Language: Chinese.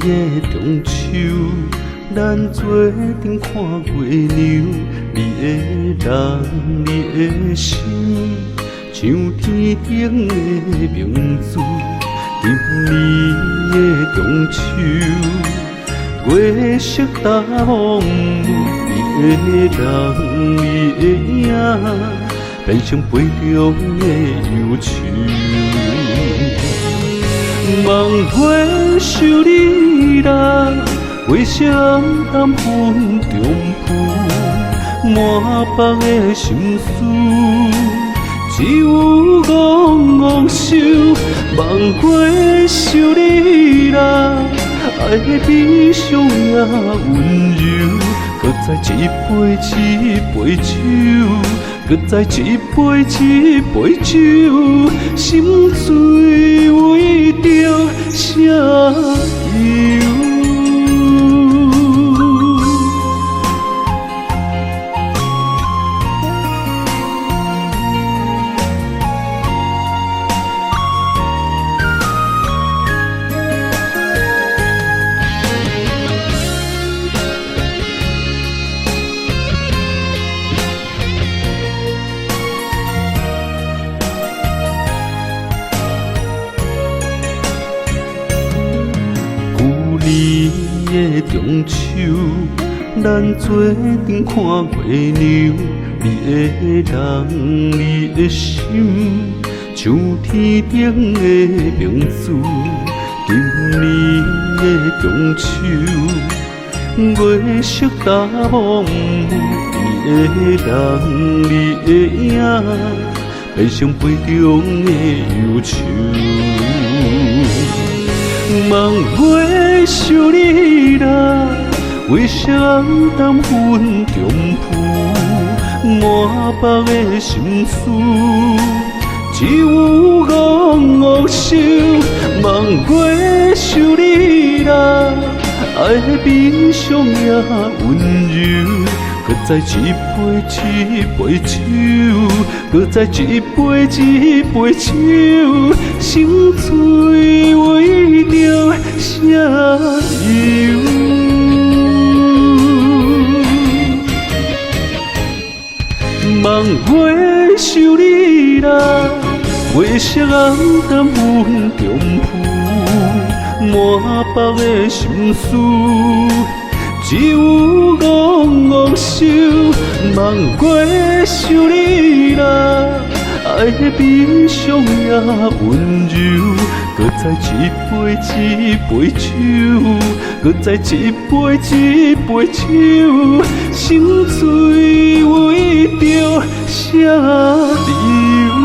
的中秋，咱做阵看月亮，你的人，你的心，像天顶的明珠。今年的中秋，月色打蒙雾，你的人，你的影，变成杯中的忧愁。望月想你啦，月色暗淡云中浮，满腹的心事，只有戆戆想。望月想你啦，爱的悲伤也温柔，搁再一杯一杯酒，搁再一杯一杯酒，心碎为着啥忧？的中秋，咱做阵看月亮，你的人，你的心，像天顶的明珠。今年的中秋，月色打蒙雾，你的人，你的影，变成杯中的忧愁。望月想你啦，月色暗淡云中浮，满腹的心事，只有戆戆想。望月想你啦，爱的悲伤也温柔，搁再一杯一杯酒，搁再一杯一杯酒，心碎为着啥忧？望月想你啦，月色暗淡云中浮，满腹的心事，只有戆戆想。望月想你啦，爱的悲伤也温柔，搁再一杯一杯酒，搁再一杯一杯酒，心碎为着啥理由？